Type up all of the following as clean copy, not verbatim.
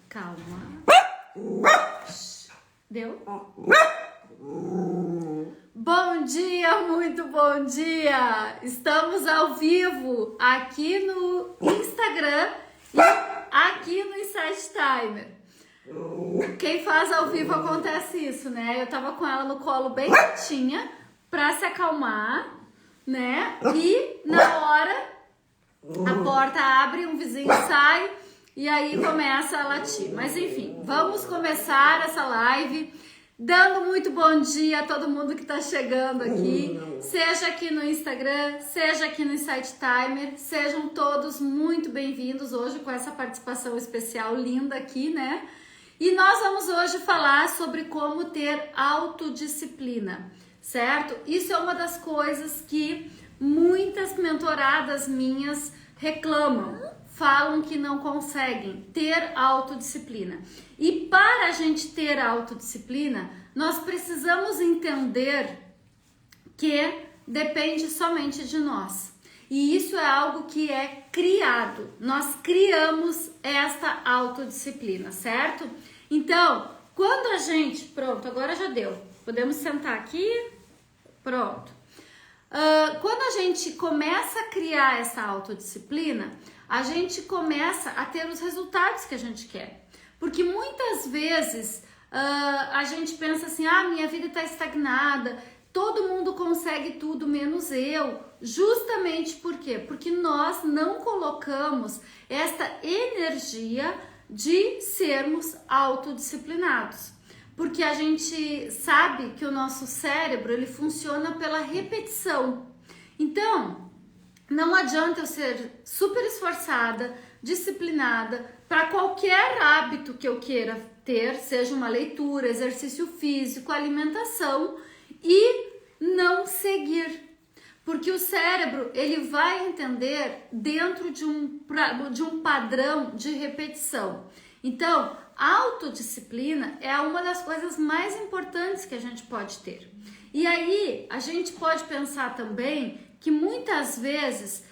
Calma. Deu? Bom dia, muito bom dia! Estamos ao vivo aqui no Instagram e aqui no Insight Timer. Quem faz ao vivo acontece isso, né? Eu tava com ela no colo bem quietinha pra se acalmar, né? E na hora a porta abre, um vizinho sai e aí começa a latir. Mas enfim, vamos começar essa live dando muito bom dia a todo mundo que tá chegando aqui, seja aqui no Instagram, seja aqui no Insight Timer, sejam todos muito bem-vindos hoje com essa participação especial linda aqui, né? E nós vamos hoje falar sobre como ter autodisciplina, certo? Isso é uma das coisas que muitas mentoradas minhas reclamam, falam que não conseguem ter autodisciplina. E para a gente ter autodisciplina, nós precisamos entender que depende somente de nós. E isso é algo que é criado. Nós criamos esta autodisciplina, certo? Então, quando a gente... Pronto, agora já deu. Podemos sentar aqui? Pronto. Quando a gente começa a criar essa autodisciplina, a gente começa a ter os resultados que a gente quer. Porque muitas vezes a gente pensa assim, minha vida está estagnada, todo mundo consegue tudo menos eu. Justamente por quê? Porque nós não colocamos esta energia de sermos autodisciplinados. Porque a gente sabe que o nosso cérebro, ele funciona pela repetição. Então, não adianta eu ser super esforçada, disciplinada, para qualquer hábito que eu queira ter, seja uma leitura, exercício físico, alimentação, e não seguir. Porque o cérebro, ele vai entender dentro de um padrão de repetição. Então, a autodisciplina é uma das coisas mais importantes que a gente pode ter. E aí, a gente pode pensar também que muitas vezes,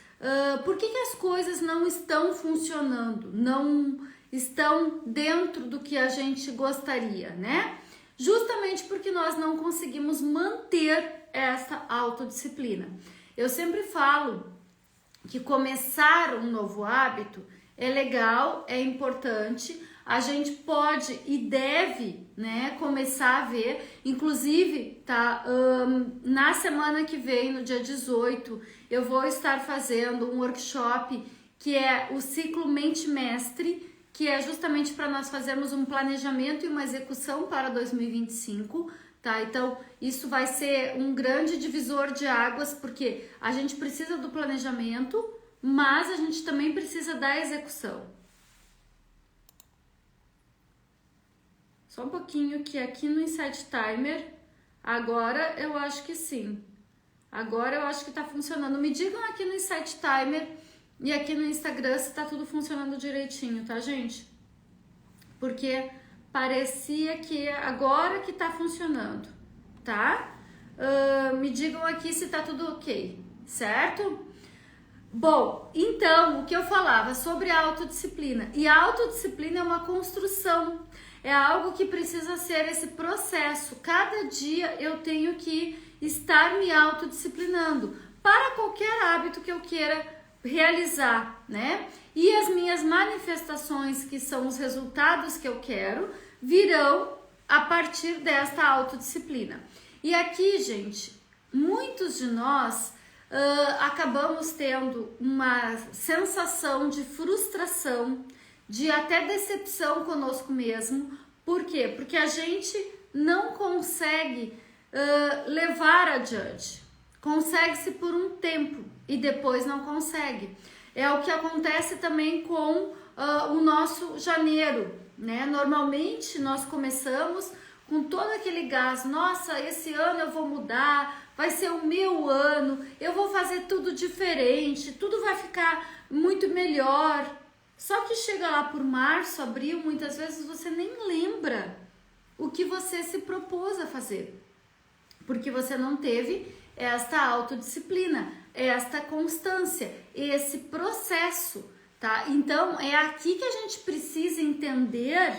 por que as coisas não estão funcionando, não estão dentro do que a gente gostaria, né? Justamente porque nós não conseguimos manter essa autodisciplina. Eu sempre falo que começar um novo hábito é legal, é importante, a gente pode e deve, né, começar a ver, inclusive, tá, na semana que vem, no dia 18, eu vou estar fazendo um workshop que é o ciclo Mente Mestre, que é justamente para nós fazermos um planejamento e uma execução para 2025, tá? Então, isso vai ser um grande divisor de águas, porque a gente precisa do planejamento, mas a gente também precisa da execução. Só um pouquinho que aqui no Insight Timer, agora eu acho que sim. Agora eu acho que tá funcionando. Me digam aqui no Insight Timer e aqui no Instagram se tá tudo funcionando direitinho, tá, gente? Porque parecia que agora que tá funcionando, tá? Me digam aqui se tá tudo ok, certo? Bom, então, o que eu falava sobre a autodisciplina. E a autodisciplina é uma construção. É algo que precisa ser esse processo. Cada dia eu tenho que estar me autodisciplinando para qualquer hábito que eu queira realizar, né? E as minhas manifestações, que são os resultados que eu quero, virão a partir desta autodisciplina. E aqui, gente, muitos de nós acabamos tendo uma sensação de frustração, de até decepção conosco mesmo. Por quê? Porque a gente não consegue levar adiante. Consegue-se por um tempo e depois não consegue. É o que acontece também com o nosso janeiro, né? Normalmente nós começamos com todo aquele gás. Nossa, esse ano eu vou mudar, vai ser o meu ano, eu vou fazer tudo diferente, tudo vai ficar muito melhor. Só que chega lá por março, abril, muitas vezes você nem lembra o que você se propôs a fazer, porque você não teve esta autodisciplina, esta constância, esse processo tá? Então, é aqui que a gente precisa entender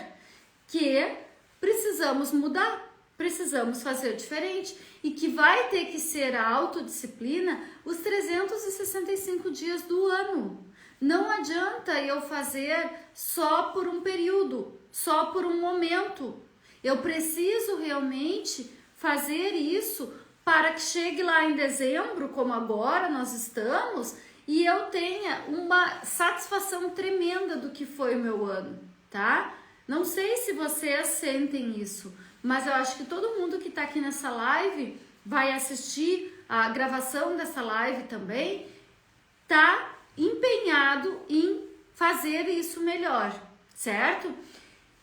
que precisamos mudar, precisamos fazer diferente e que vai ter que ser a autodisciplina os 365 dias do ano. Não adianta eu fazer só por um período, só por um momento. Eu preciso realmente fazer isso para que chegue lá em dezembro, como agora nós estamos, e eu tenha uma satisfação tremenda do que foi o meu ano, tá? Não sei se vocês sentem isso, mas eu acho que todo mundo que tá aqui nessa live vai assistir a gravação dessa live também, tá empenhado em fazer isso melhor, certo?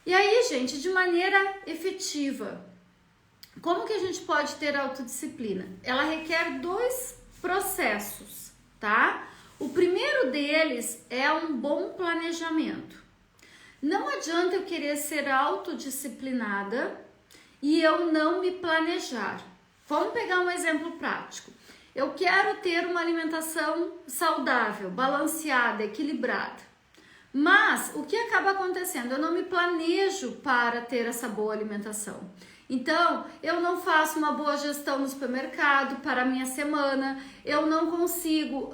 E aí, gente, de maneira efetiva, como que a gente pode ter autodisciplina? Ela requer 2 processos, tá? O primeiro deles é um bom planejamento. Não adianta eu querer ser autodisciplinada e eu não me planejar. Vamos pegar um exemplo prático. Eu quero ter uma alimentação saudável, balanceada, equilibrada. Mas o que acaba acontecendo? Eu não me planejo para ter essa boa alimentação. Então, eu não faço uma boa gestão no supermercado para a minha semana, eu não consigo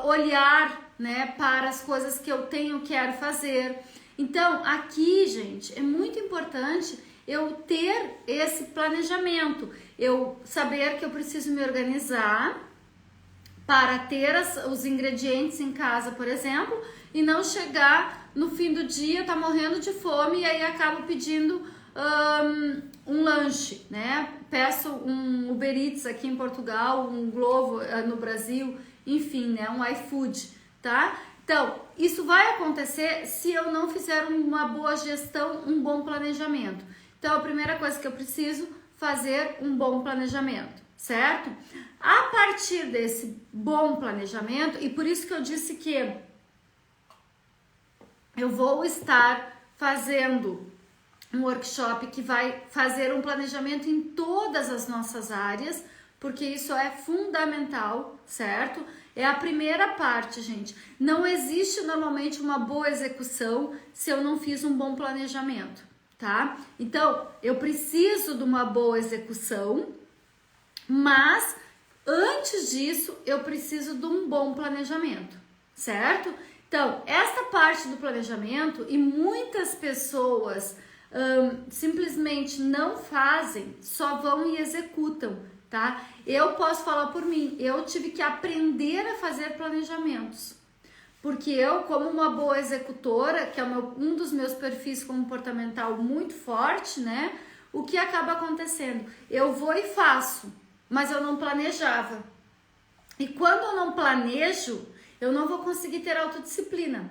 olhar, né, para as coisas que eu quero fazer. Então, aqui, gente, é muito importante eu ter esse planejamento, eu saber que eu preciso me organizar para ter os ingredientes em casa, por exemplo, e não chegar no fim do dia, tá morrendo de fome e aí acabo pedindo um lanche, né? Peço um Uber Eats aqui em Portugal, um Glovo no Brasil, enfim, né? Um iFood, tá? Então, isso vai acontecer se eu não fizer uma boa gestão, um bom planejamento. Então, a primeira coisa que eu preciso fazer um bom planejamento, certo? A partir desse bom planejamento, e por isso que eu disse que eu vou estar fazendo um workshop que vai fazer um planejamento em todas as nossas áreas, porque isso é fundamental, certo? É a primeira parte, gente. Não existe normalmente uma boa execução se eu não fiz um bom planejamento, tá? Então, eu preciso de uma boa execução, mas antes disso, eu preciso de um bom planejamento, certo? Então, esta parte do planejamento, e muitas pessoas simplesmente não fazem, só vão e executam, tá? Eu posso falar por mim, eu tive que aprender a fazer planejamentos, porque eu, como uma boa executora, que é um dos meus perfis comportamental muito forte, né? O que acaba acontecendo? Eu vou e faço, mas eu não planejava. E quando eu não planejo, eu não vou conseguir ter autodisciplina.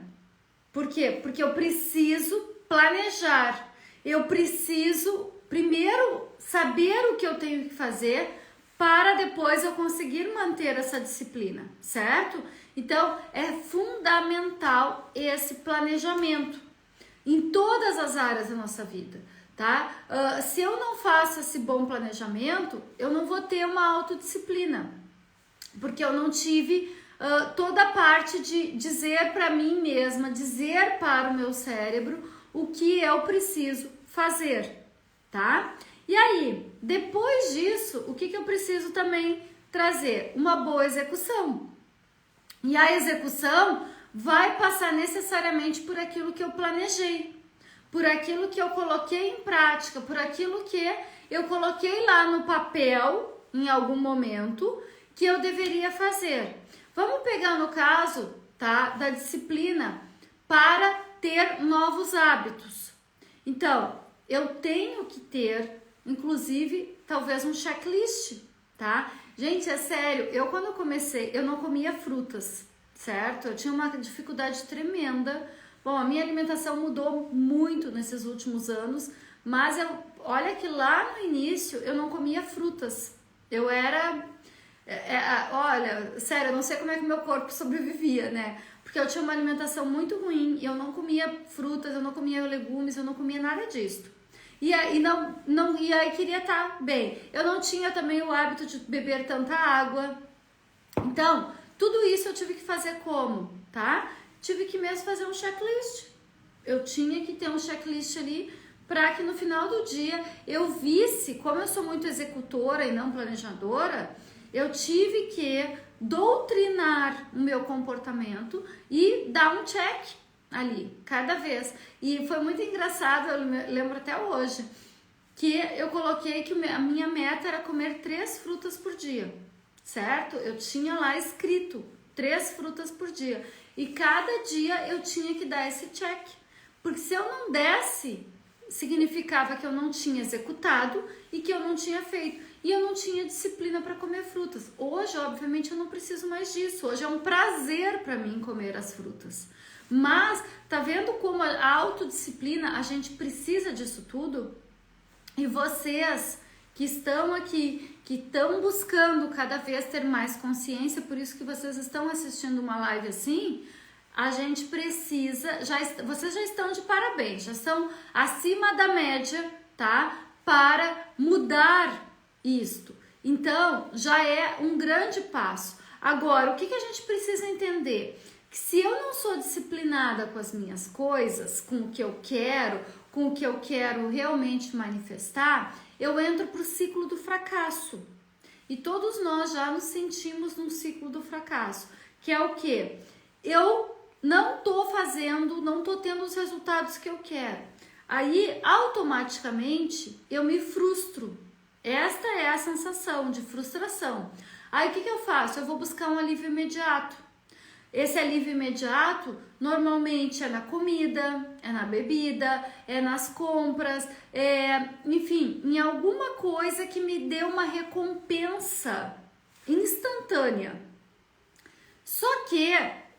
Por quê? Porque eu preciso planejar. Eu preciso primeiro saber o que eu tenho que fazer para depois eu conseguir manter essa disciplina, certo? Então, é fundamental esse planejamento em todas as áreas da nossa vida, tá? Se eu não faço esse bom planejamento, eu não vou ter uma autodisciplina, porque eu não tive toda a parte de dizer para mim mesma, dizer para o meu cérebro o que eu preciso fazer, tá? E aí, depois disso, o que eu preciso também trazer? Uma boa execução. E a execução vai passar necessariamente por aquilo que eu planejei, por aquilo que eu coloquei em prática, por aquilo que eu coloquei lá no papel, em algum momento, que eu deveria fazer. Vamos pegar no caso, tá, da disciplina para ter novos hábitos. Então, eu tenho que ter, inclusive, talvez um checklist, tá? Gente, é sério, eu quando comecei, eu não comia frutas, certo? Eu tinha uma dificuldade tremenda. Bom, a minha alimentação mudou muito nesses últimos anos, mas olha que lá no início eu não comia frutas. Eu era... olha, sério, eu não sei como é que o meu corpo sobrevivia, né? Porque eu tinha uma alimentação muito ruim, eu não comia frutas, eu não comia legumes, eu não comia nada disso. E aí, e aí queria estar bem. Eu não tinha também o hábito de beber tanta água. Então, tudo isso eu tive que fazer como, tá? tive que mesmo fazer um checklist. Eu tinha que ter um checklist ali para que no final do dia eu visse, como eu sou muito executora e não planejadora, eu tive que doutrinar o meu comportamento e dar um check ali, cada vez. E foi muito engraçado, eu lembro até hoje, que eu coloquei que a minha meta era comer 3 frutas por dia, certo? Eu tinha lá escrito 3 frutas por dia. E cada dia eu tinha que dar esse check. Porque se eu não desse, significava que eu não tinha executado e que eu não tinha feito. E eu não tinha disciplina para comer frutas. Hoje, obviamente, eu não preciso mais disso. Hoje é um prazer para mim comer as frutas. Mas, tá vendo como a autodisciplina, a gente precisa disso tudo? E vocês que estão aqui, que estão buscando cada vez ter mais consciência, por isso que vocês estão assistindo uma live assim, a gente precisa, vocês já estão de parabéns, já estão acima da média, tá? Para mudar isto. Então, já é um grande passo. Agora, o que a gente precisa entender? Que se eu não sou disciplinada com as minhas coisas, com o que eu quero, com o que eu quero realmente manifestar, eu entro para o ciclo do fracasso. E todos nós já nos sentimos num ciclo do fracasso, que é o quê? Eu não tô fazendo, não tô tendo os resultados que eu quero. Aí, automaticamente, eu me frustro. Esta é a sensação de frustração. Aí, o que eu faço? Eu vou buscar um alívio imediato. Esse alívio imediato, normalmente, é na comida, é na bebida, é nas compras, enfim, em alguma coisa que me dê uma recompensa instantânea. Só que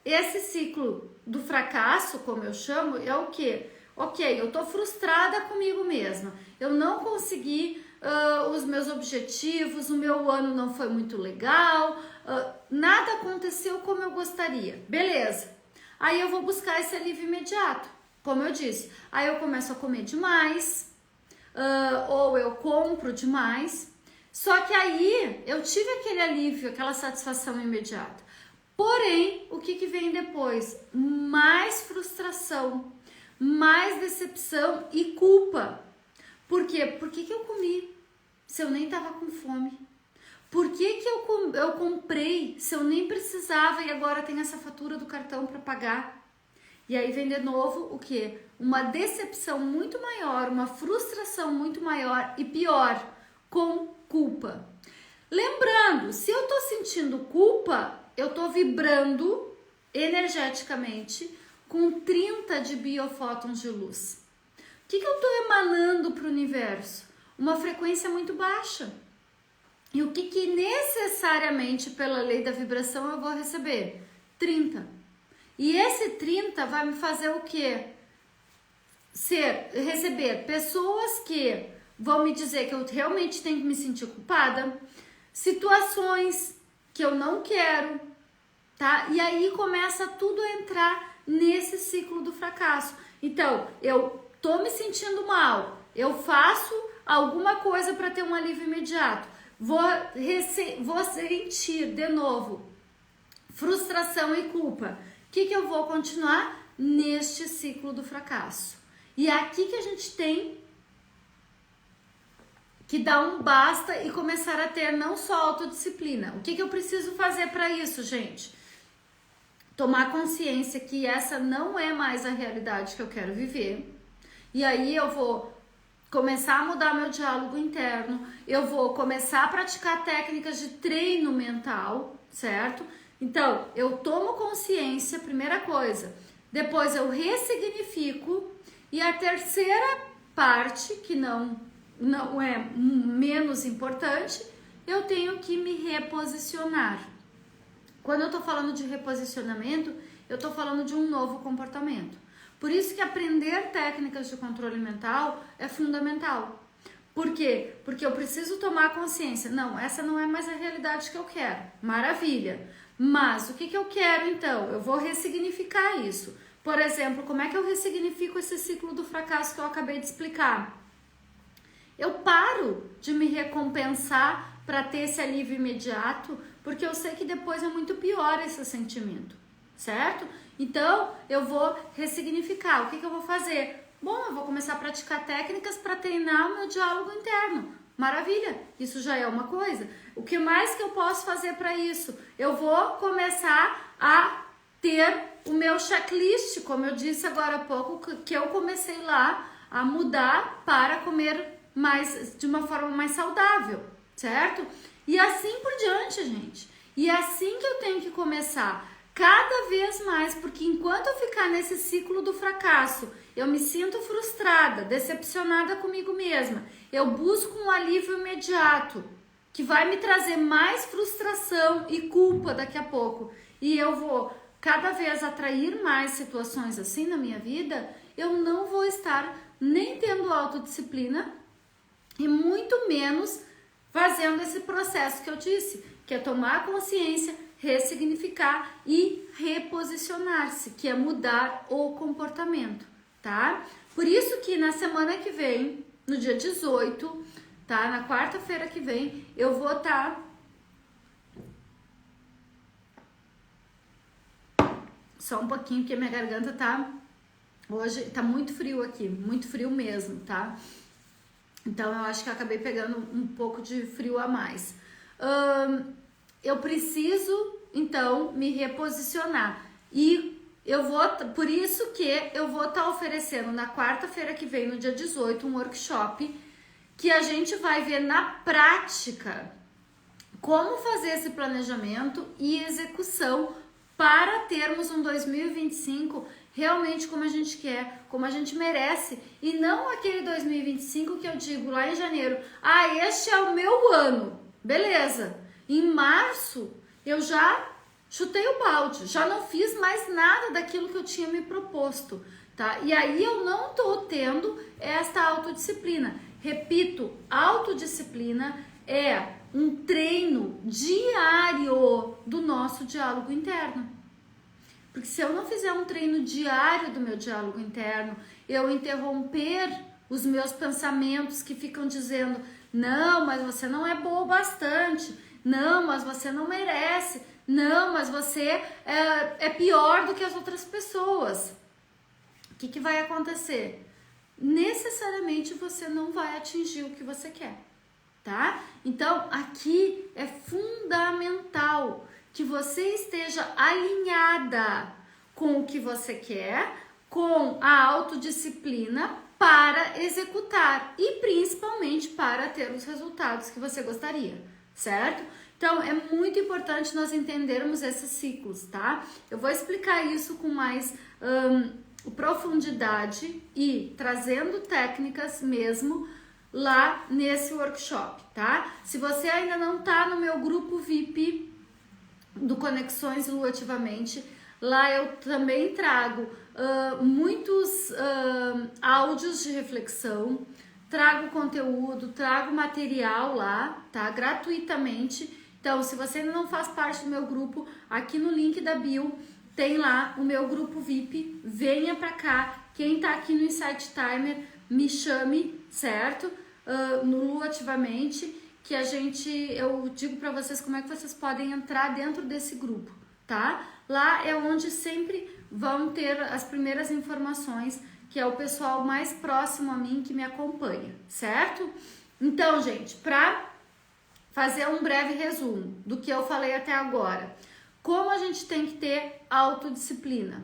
esse ciclo do fracasso, como eu chamo, é o quê? Ok, eu tô frustrada comigo mesma. Eu não consegui os meus objetivos, o meu ano não foi muito legal, nada aconteceu como eu gostaria. Beleza. Aí eu vou buscar esse alívio imediato, como eu disse. Aí eu começo a comer demais, ou eu compro demais. Só que aí eu tive aquele alívio, aquela satisfação imediata. Porém, o que vem depois? Mais frustração, mais decepção e culpa. Por quê? Por que eu comi se eu nem estava com fome? Por que eu comprei se eu nem precisava e agora tem essa fatura do cartão para pagar? E aí vem de novo o quê? Uma decepção muito maior, uma frustração muito maior e pior, com culpa. Lembrando, se eu tô sentindo culpa, eu tô vibrando energeticamente com 30 de biofótons de luz. O que eu tô emanando para o universo? Uma frequência muito baixa. E o que necessariamente pela lei da vibração eu vou receber? 30. E esse 30 vai me fazer o quê? Receber pessoas que vão me dizer que eu realmente tenho que me sentir culpada, situações que eu não quero, tá? E aí começa tudo a entrar nesse ciclo do fracasso. Então, eu tô me sentindo mal, eu faço alguma coisa para ter um alívio imediato, vou sentir de novo frustração e culpa. O que eu vou continuar? Neste ciclo do fracasso. E é aqui que a gente tem que dar um basta e começar a ter não só autodisciplina. O que eu preciso fazer para isso, gente? Tomar consciência que essa não é mais a realidade que eu quero viver. E aí eu vou começar a mudar meu diálogo interno, eu vou começar a praticar técnicas de treino mental, certo? Então, eu tomo consciência, primeira coisa. Depois eu ressignifico. E a terceira parte, que não é menos importante, eu tenho que me reposicionar. Quando eu tô falando de reposicionamento, eu tô falando de um novo comportamento. Por isso que aprender técnicas de controle mental é fundamental. Por quê? Porque eu preciso tomar consciência. Não, essa não é mais a realidade que eu quero. Maravilha. Mas o que eu quero então? Eu vou ressignificar isso. Por exemplo, como é que eu ressignifico esse ciclo do fracasso que eu acabei de explicar? Eu paro de me recompensar para ter esse alívio imediato, porque eu sei que depois é muito pior esse sentimento, certo? Então, eu vou ressignificar. O que eu vou fazer? Bom, eu vou começar a praticar técnicas para treinar o meu diálogo interno. Maravilha, isso já é uma coisa. O que mais que eu posso fazer para isso? Eu vou começar a ter o meu checklist, como eu disse agora há pouco, que eu comecei lá a mudar para comer mais, de uma forma mais saudável, certo? E assim por diante, gente. E é assim que eu tenho que começar, cada vez mais, porque enquanto eu ficar nesse ciclo do fracasso, eu me sinto frustrada, decepcionada comigo mesma, eu busco um alívio imediato, que vai me trazer mais frustração e culpa daqui a pouco, e eu vou cada vez atrair mais situações assim na minha vida, eu não vou estar nem tendo autodisciplina e muito menos fazendo esse processo que eu disse, que é tomar consciência, ressignificar e reposicionar-se, que é mudar o comportamento, tá? Por isso que na semana que vem, no dia 18, tá? Na quarta-feira que vem, eu vou estar só um pouquinho, porque minha garganta tá hoje tá muito frio aqui, muito frio mesmo, tá? Então eu acho que eu acabei pegando um pouco de frio a mais. Eu preciso então me reposicionar e eu vou, por isso que eu vou estar oferecendo na quarta-feira que vem, no dia 18, um workshop que a gente vai ver na prática como fazer esse planejamento e execução para termos um 2025 realmente como a gente quer, como a gente merece, e não aquele 2025 que eu digo lá em janeiro, este é o meu ano, beleza, em março eu já chutei o balde, já não fiz mais nada daquilo que eu tinha me proposto, tá? E aí eu não tô tendo esta autodisciplina. Repito, autodisciplina é um treino diário do nosso diálogo interno. Porque se eu não fizer um treino diário do meu diálogo interno, eu interromper os meus pensamentos que ficam dizendo, não, mas você não é boa o bastante, não, mas você não merece, não, mas você é pior do que as outras pessoas. O que vai acontecer? Necessariamente você não vai atingir o que você quer, tá? Então, aqui é fundamental que você esteja alinhada com o que você quer, com a autodisciplina para executar e principalmente para ter os resultados que você gostaria, certo? Então, é muito importante nós entendermos esses ciclos, tá? Eu vou explicar isso com mais profundidade e trazendo técnicas mesmo lá nesse workshop, tá? Se você ainda não tá no meu grupo VIP do Conexões Lua Ativamente, lá eu também trago muitos áudios de reflexão, trago conteúdo, trago material lá, tá? Gratuitamente. Então, se você ainda não faz parte do meu grupo, aqui no link da bio tem lá o meu grupo VIP, venha pra cá. Quem tá aqui no Insight Timer, me chame, certo? No Lua Ativamente, que eu digo pra vocês como é que vocês podem entrar dentro desse grupo, tá? Lá é onde sempre vão ter as primeiras informações, que é o pessoal mais próximo a mim que me acompanha, certo? Então, gente, pra fazer um breve resumo do que eu falei até agora, como a gente tem que ter autodisciplina?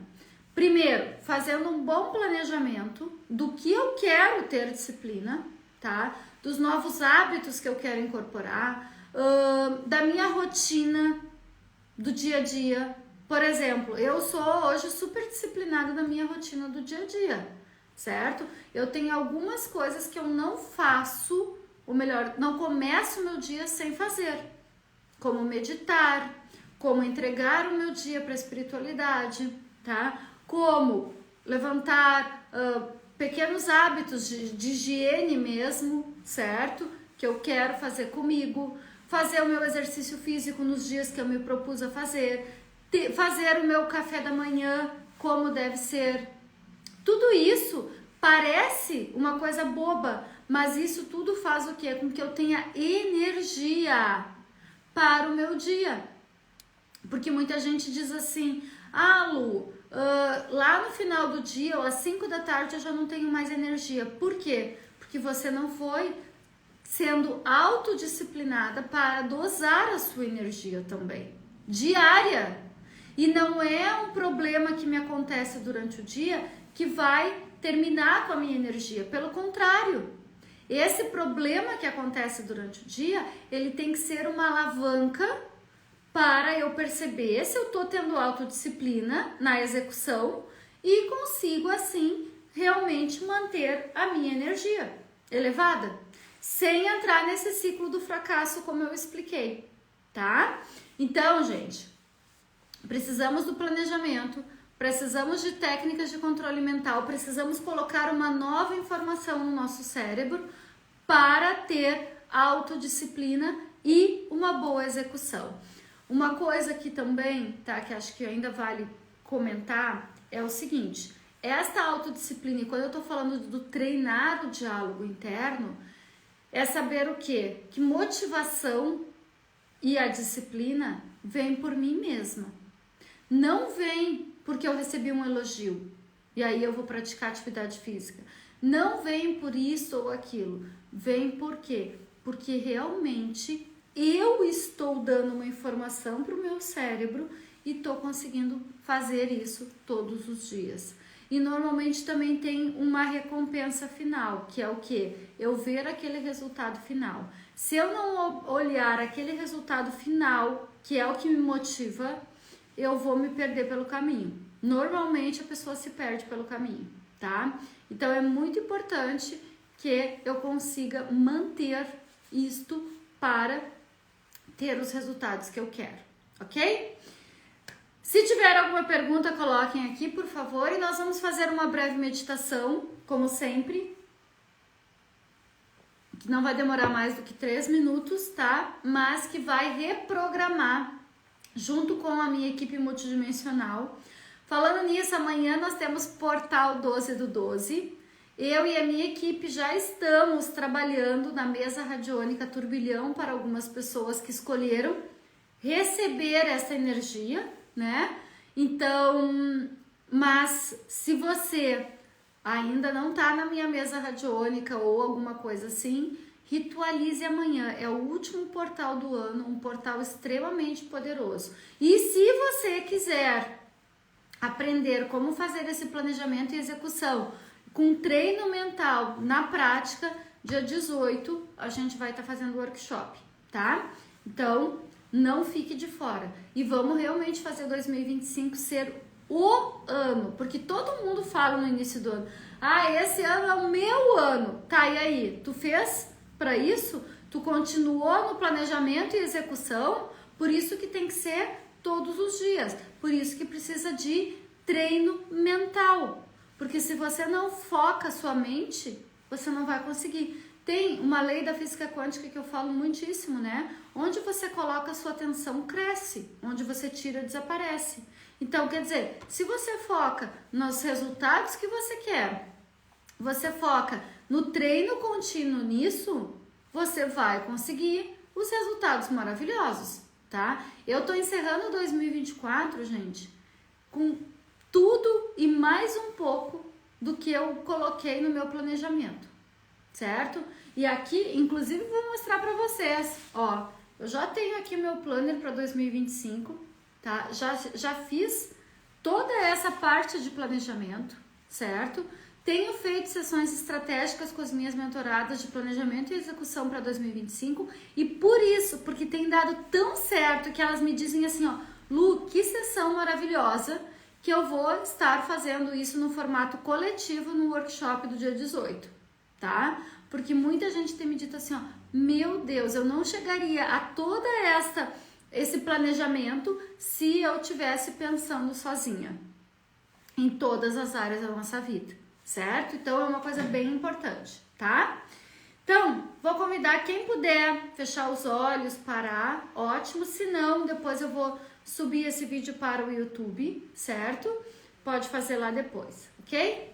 Primeiro, fazendo um bom planejamento do que eu quero ter disciplina, tá? Dos novos hábitos que eu quero incorporar, da minha rotina do dia a dia. Por exemplo, eu sou hoje super disciplinada na minha rotina do dia a dia, certo? Eu tenho algumas coisas que eu não faço, ou melhor, não começo o meu dia sem fazer, como meditar, como entregar o meu dia para a espiritualidade, tá? Como levantar pequenos hábitos de higiene mesmo, certo? Que eu quero fazer comigo, fazer o meu exercício físico nos dias que eu me propus a fazer, fazer o meu café da manhã como deve ser. Tudo isso parece uma coisa boba, mas isso tudo faz o quê? Com que eu tenha energia para o meu dia. Porque muita gente diz assim, Lu, lá no final do dia, ou às 5 da tarde, eu já não tenho mais energia. Por quê? Porque você não foi sendo autodisciplinada para dosar a sua energia também, diária. E não é um problema que me acontece durante o dia que vai terminar com a minha energia. Pelo contrário, esse problema que acontece durante o dia, ele tem que ser uma alavanca para eu perceber se eu estou tendo autodisciplina na execução e consigo, assim, realmente manter a minha energia elevada, sem entrar nesse ciclo do fracasso, como eu expliquei, tá? Então, gente, precisamos do planejamento, precisamos de técnicas de controle mental, precisamos colocar uma nova informação no nosso cérebro para ter autodisciplina e uma boa execução. Uma coisa que também, tá, que acho que ainda vale comentar, é o seguinte: esta autodisciplina, e quando eu tô falando do treinar o diálogo interno, é saber o quê? Que motivação e a disciplina vem por mim mesma. Não vem porque eu recebi um elogio e aí eu vou praticar atividade física. Não vem por isso ou aquilo. Vem por quê? Porque realmente eu estou dando uma informação para o meu cérebro e estou conseguindo fazer isso todos os dias. E normalmente também tem uma recompensa final, que é o quê? Eu ver aquele resultado final. Se eu não olhar aquele resultado final, que é o que me motiva, eu vou me perder pelo caminho. Normalmente a pessoa se perde pelo caminho, tá? Então é muito importante que eu consiga manter isto para ter os resultados que eu quero, ok? Se tiver alguma pergunta, coloquem aqui, por favor, e nós vamos fazer uma breve meditação, como sempre, que não vai demorar mais do que 3 minutos, tá? Mas que vai reprogramar junto com a minha equipe multidimensional. Falando nisso, amanhã nós temos Portal 12 do 12. Eu e a minha equipe já estamos trabalhando na mesa radiônica Turbilhão para algumas pessoas que escolheram receber essa energia, né? Então, mas se você ainda não tá na minha mesa radiônica ou alguma coisa assim, ritualize amanhã. É o último portal do ano, um portal extremamente poderoso. E se você quiser aprender como fazer esse planejamento e execução com treino mental na prática, dia 18 a gente vai estar fazendo workshop, tá? Então, não fique de fora. E vamos realmente fazer 2025 ser o ano, porque todo mundo fala no início do ano: ah, esse ano é o meu ano. Tá, e aí? Tu fez para isso? Tu continuou no planejamento e execução? Por isso que tem que ser todos os dias. Por isso que precisa de treino mental. Porque se você não foca a sua mente, você não vai conseguir. Tem uma lei da física quântica que eu falo muitíssimo, né? Onde você coloca a sua atenção, cresce. Onde você tira, desaparece. Então, quer dizer, se você foca nos resultados que você quer, você foca no treino contínuo nisso, você vai conseguir os resultados maravilhosos, tá? Eu tô encerrando 2024, gente, com tudo e mais um pouco do que eu coloquei no meu planejamento, certo? E aqui, inclusive, vou mostrar para vocês, ó, eu já tenho aqui meu planner para 2025, tá? Já fiz toda essa parte de planejamento, certo? Tenho feito sessões estratégicas com as minhas mentoradas de planejamento e execução para 2025 e por isso, porque tem dado tão certo que elas me dizem assim, ó, Lu, que sessão maravilhosa, que eu vou estar fazendo isso no formato coletivo no workshop do dia 18, tá? Porque muita gente tem me dito assim, ó, meu Deus, eu não chegaria a toda esse planejamento se eu tivesse pensando sozinha em todas as áreas da nossa vida, certo? Então é uma coisa bem importante, tá? Então, vou convidar quem puder fechar os olhos, parar, ótimo. Se não, depois eu vou subir esse vídeo para o YouTube, certo? Pode fazer lá depois, ok?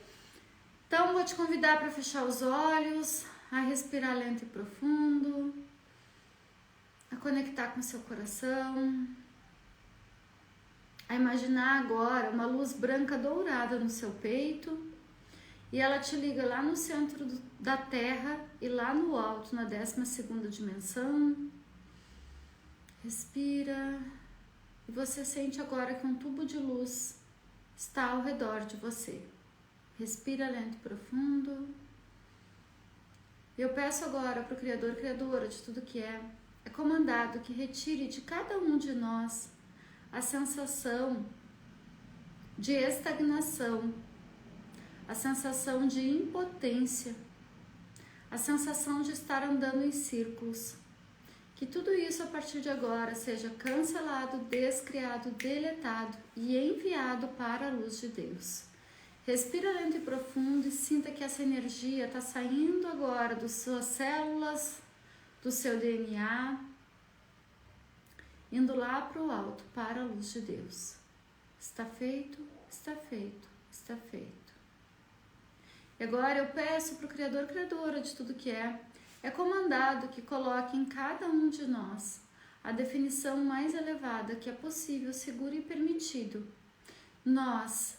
Então, vou te convidar para fechar os olhos, a respirar lento e profundo, a conectar com seu coração, a imaginar agora uma luz branca dourada no seu peito e ela te liga lá no centro da Terra e lá no alto, na 12ª dimensão. Respira e você sente agora que um tubo de luz está ao redor de você. Respira lento e profundo. Eu peço agora para o Criador, Criadora de tudo que é comandado que retire de cada um de nós a sensação de estagnação, a sensação de impotência, a sensação de estar andando em círculos. Que tudo isso a partir de agora seja cancelado, descriado, deletado e enviado para a luz de Deus. Respira lento e profundo e sinta que essa energia está saindo agora das suas células, do seu DNA, indo lá para o alto, para a luz de Deus. Está feito, está feito, está feito. E agora eu peço para o Criador, Criadora de tudo que é comandado que coloque em cada um de nós a definição mais elevada que é possível, seguro e permitido. Nós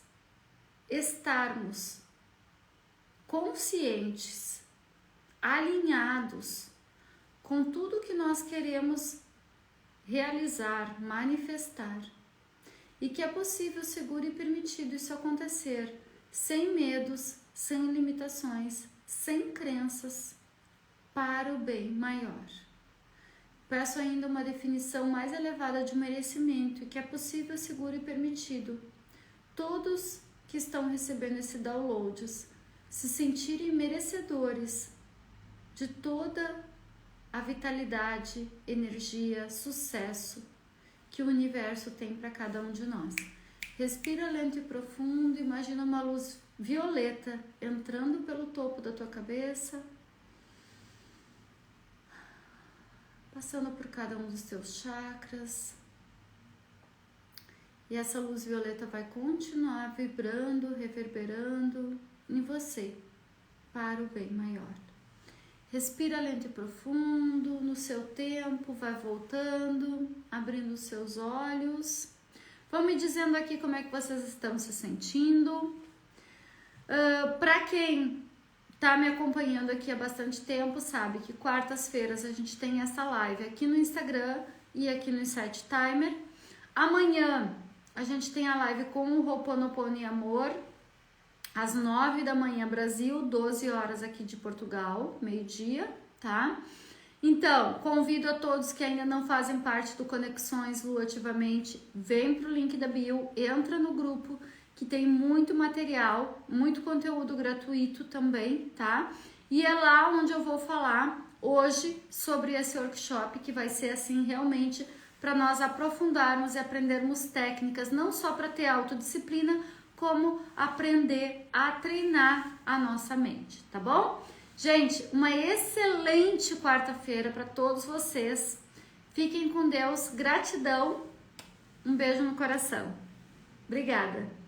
estarmos conscientes, alinhados com tudo que nós queremos realizar, manifestar, e que é possível, seguro e permitido isso acontecer, sem medos, sem limitações, sem crenças, para o bem maior. Peço ainda uma definição mais elevada de merecimento, e que é possível, seguro e permitido todos que estão recebendo esse downloads se sentirem merecedores de toda a vitalidade, energia, sucesso que o universo tem para cada um de nós. Respira lento e profundo, imagina uma luz violeta entrando pelo topo da tua cabeça, passando por cada um dos teus chakras. E essa luz violeta vai continuar vibrando, reverberando em você, para o bem maior. Respira lento e profundo, no seu tempo, vai voltando, abrindo os seus olhos. Vão me dizendo aqui como é que vocês estão se sentindo. Para quem está me acompanhando aqui há bastante tempo, sabe que quartas-feiras a gente tem essa live aqui no Instagram e aqui no Insight Timer. Amanhã a gente tem a live com o Ho'oponopono e Amor, às 9 da manhã Brasil, 12 horas aqui de Portugal, meio-dia, tá? Então, convido a todos que ainda não fazem parte do Conexões Lua Ativamente, vem pro link da bio, entra no grupo que tem muito material, muito conteúdo gratuito também, tá? E é lá onde eu vou falar hoje sobre esse workshop que vai ser assim realmente para nós aprofundarmos e aprendermos técnicas, não só para ter autodisciplina, como aprender a treinar a nossa mente, tá bom? Gente, uma excelente quarta-feira para todos vocês. Fiquem com Deus, gratidão, um beijo no coração. Obrigada.